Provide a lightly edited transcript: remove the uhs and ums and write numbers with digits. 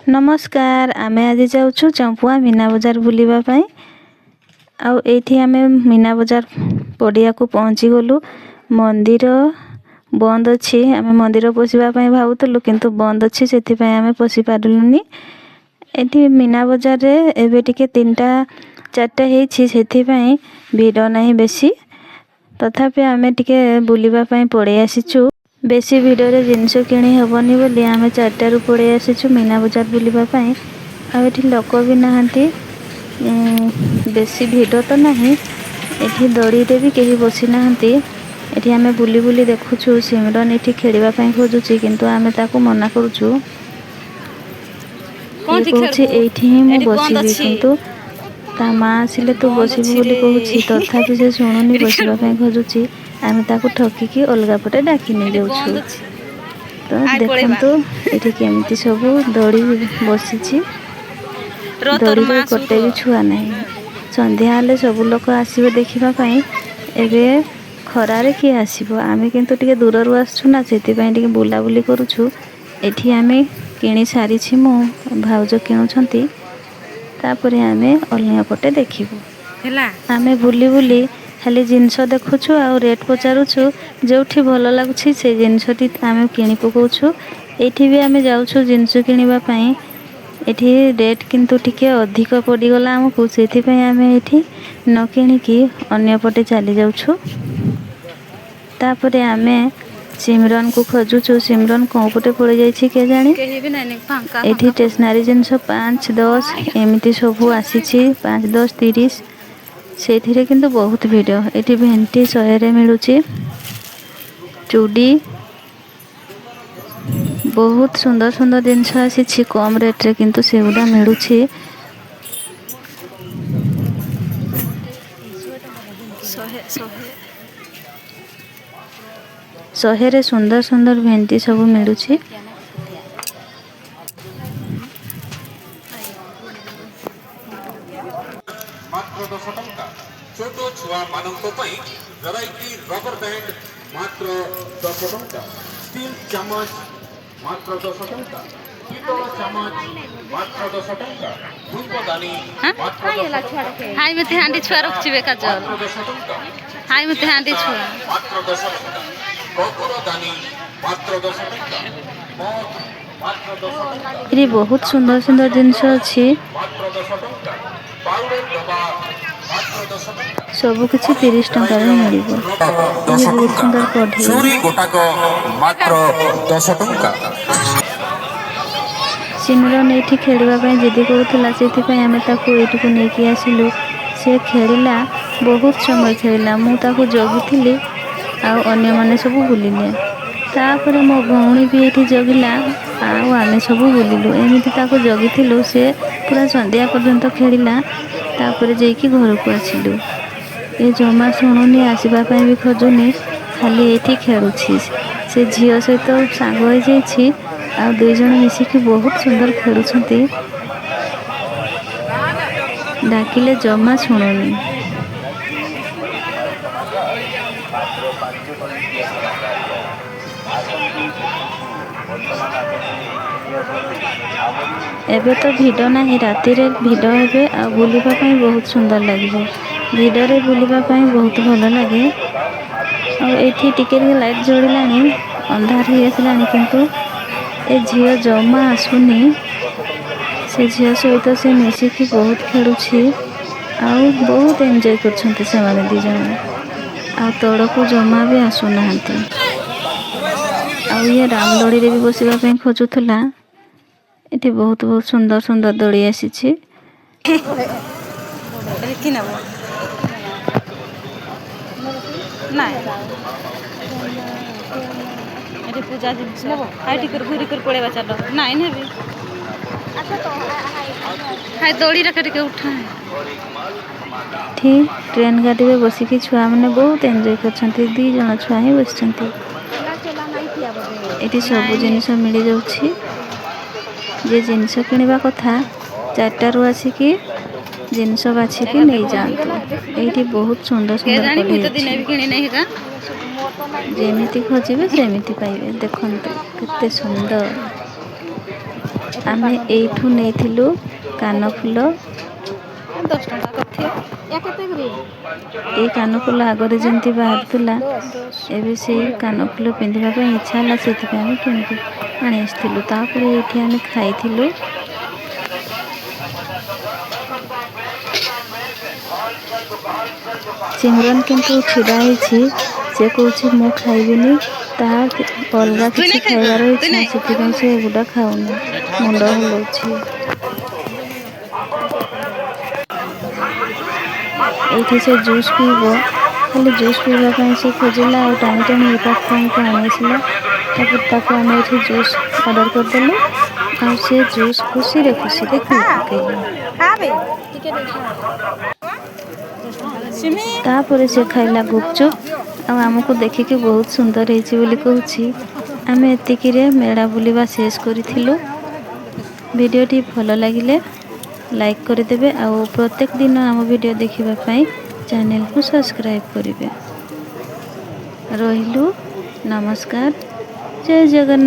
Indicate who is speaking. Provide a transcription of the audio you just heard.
Speaker 1: नमस्कार आमे आज जाऊँ चंपुआ मीना बजार बुलिबा पई आउ एठी आमे मीना बजार पड़िया को पहुँची गलु। मंदिर बंद अछि। आमे मंदिर पसिबा पई भाबुतलु किंतु बंद अछि सेति पई आमे पसि पारुलुनी। एठी मीना बजार रे एबे टिके 3टा 4टा हेछि सेति पई भीड़ नाही बेसी। तथापि आमे टिके बुलिबा पई पड़े आसीचु। बेसी भिडरे जिनस किणी हेबनी बोली आमे 4टा रु पड़े आसीचु मीना बजार बुलिबा पई। आ एठी लोक भी नाहंती बेसी भिड तो नाही। एठी दड़ी रे भी केही बसी नाहंती। एठी आमे बुली बुली देखुछु सिमरन एठी खेलिबा पई खोजुची किंतु आमे ताको मना करूछु। कोठी खेलबो एठी ही मु बसिबी किंतु ता मां आसिले तू बसिबू बोली कहूची तथापि से सुनुनी बसिबा पई खोजुची। आमे ताको ठकी की अलगा पटे डाकी नै जाउछु। तो देखंतु एठी केमिति सबु दड़ी बसिची। दड़ी रे कोटे भी छुआ नै। संध्या हाले सबु लोक आसीबे देखिबा पई। एबे खरारे की आसीबो आमे किंतु टिके दूररु आछछु ना सेति पई टिके बुला बुली करूछु। एठी आमे किणी सारिछि मु भाउजो किणुछंती तापरे आमे अलनिया पटे देखिबो हैला। आमे बुली बुली खाली जिनस देखुछु आ रेट पचारुछु जोठी भलो लागुछि से जिनसटी आमे किणी पकोछु। एठी भी आमे जाउछु जिनस किणीबा पई। एठी रेट किंतु टिके अधिक पड़ी गला हमकु सेति पई आमे एठी न किणी की अन्य पटे चली जाउछु। तापरे आमे सिमरन को खोजुछु। सिमरन को पटे पड़े जाईछि के जानी। एठी स्टेशनरी जिनस 5 10 एमिति सबु आसीछि 5 10 30 सेथिरे किंतु बहुत भिड। एठी भेंटी 100 रे मिलुची। चूड़ी बहुत सुंदर सुंदर जिनस आसीछि कम रेट रे किंतु सेउडा मिलुची। 100 रे सुंदर सुंदर भेंटी सब मिलुची।
Speaker 2: मात्र 10 टंका छोट छुआ मानक पई वैरायटी रबर बैंड मात्र 10 टंका। स्टील चम्मच मात्र 10 टंका। पितल चम्मच मात्र 10 टंका। धूपदानी मात्र 10 टंका।
Speaker 1: हाय मते हांडी छुआ रखचिबे काजल।
Speaker 2: मात्र 10 टंका।
Speaker 1: हाय मते हांडी छुआ
Speaker 2: मात्र 10 टंका। कपूरदानी मात्र 10 टंका। मग मात्र 10 टंका।
Speaker 1: एरी बहुत सुंदर सुंदर जिनस अछि।
Speaker 2: मात्र 10 टंका। पाउडर डबा मात्र 10 टंका।
Speaker 1: सब किछि 30 टंका रे मिलिबो। ये बहुत सुंदर कढ़ी।
Speaker 2: चूरी गोटाक मात्र 10 टंका।
Speaker 1: सिमरन एठी खेलिबा पई जिद्दी करूथला सेति पई आमे ताको एठी को नेकी आसिलु। से खेलिला बहुत समय खेलिला मु ताको जगिथिली आ अन्य माने सब बुलिले। तापरे मो भौणी भी एठी जगिला आ आमे सब बुलिलु। एमिति ताको जगिथिलु से पूरा संध्या पर्यंत खेलिला। तापरे जेकी घर को आसिलु। ए जमा सुनुनी आसीबा पई भी खोजुनी खाली एठी खेलुछि। से झियो सहित सांग होई जाईछि आ दुई जण मिसी कि बहुत सुंदर खेलुछंती। डाकिले जमा सुनुनी। एबे तो भिड़ नाही राती रे भिड़ हेबे आ बुलिबा पई बहुत सुंदर लागिबो। भिड़ रे बुलिबा पई बहुत भलो लागे। आ एठी टिके लाइट जोड़िलानी अंधार ही आसलानी किंतु ए झियो जमा आसुनी। से झियो सहित से मिसी कि बहुत खेलुछि आ बहुत एंजॉय करछंती से माने दी जण। आ तोड़को जमा भी आसु नाहंती। आ ये राम दड़ी रे भी बसिबा पई खोजुथला। एठी बहुत बहुत सुंदर सुंदर दड़ी आसीछि। कि नबो नाय एठी पूजा जिनस नबो आइठी कर घुरी कर पळेबा चलो नाय नेबी। अच्छा तो हाय दड़ी रे के उठा ठीक ट्रेन गाड़ी रे बसी कि छुआ माने बहुत एंजॉय करछंती। 2 जण छुआ ही बसछंती। एठी सब जिनिस मिली जाउछि। जे जिनस किनिबा कथा 4टा रु आसी कि जिनस बाछि कि नै जांतु। एठी बहुत सुंदर सुंदर कढ़ी अछि। जेमिति खोजिबे सेमिति पाइबे। देखंतु केते सुंदर। ଆମେ ଏଇଠୁ ନେଇଥିଲୁ କାନଫୁଲ। ଏଇ କାନଫୁଲ ଆଗରେ ଯେମିତି ବାହାରୁଥିଲା ଏବେ ସେଇ କାନଫୁଲ ପିନ୍ଧିବା ପାଇଁ ଇଚ୍ଛା ହେଲା, ସେଥିପାଇଁ ଆମେ କିଣିକି ଆଣି ଆସିଥିଲୁ। ତାପରେ ଏଇଠି ଆମେ ଖାଇଥିଲୁ। ସିମରନ୍ କିନ୍ତୁ ଛିଡ଼ା ହେଇଛି, ସେ କହୁଛି ମୁଁ ଖାଇବିନି, ତାହାର ଅଲଗା କିଛି ଖାଇବାର ଇଚ୍ଛା, ସେଥିପାଇଁ ସେ ଏଗୁଡ଼ା ଖାଉନି, ମୁଣ୍ଡ ହଲଉଛି। ଏଇଠି ସେ ଜୁସ୍ ପିଇବ, ଖାଲି ଜୁସ୍ ପିଇବା ପାଇଁ ସେ ଖୋଜିଲା ଆଉ ଟାଣି ଟାଣି ଏ ପାଖକୁ ଆମକୁ ଆଣି ଆସିଲା। ତାପରେ ତାକୁ ଆମେ ଏଇଠି ଜୁସ୍ ଅର୍ଡ଼ର କରିଦେଲୁ ଆଉ ସେ ଜୁସ୍ ଖୁସିରେ ଖୁସିରେ ପିଇ ପକେଇଲା। ତାପରେ ସେ ଖାଇଲା ଗୁପଚୁପ୍ ଆଉ ଆମକୁ ଦେଖିକି ବହୁତ ସୁନ୍ଦର ହେଇଛି ବୋଲି କହୁଛି। ଆମେ ଏତିକିରେ ମେଳା ବୁଲିବା ଶେଷ କରିଥିଲୁ। ଭିଡ଼ିଓଟି ଭଲ ଲାଗିଲେ ଲାଇକ୍ କରିଦେବେ ଆଉ ପ୍ରତ୍ୟେକ ଦିନ ଆମ ଭିଡ଼ିଓ ଦେଖିବା ପାଇଁ ଚ୍ୟାନେଲକୁ ସବସ୍କ୍ରାଇବ୍ କରିବେ। ରହିଲୁ, ନମସ୍କାର, ଜୟ ଜଗନ୍ନାଥ।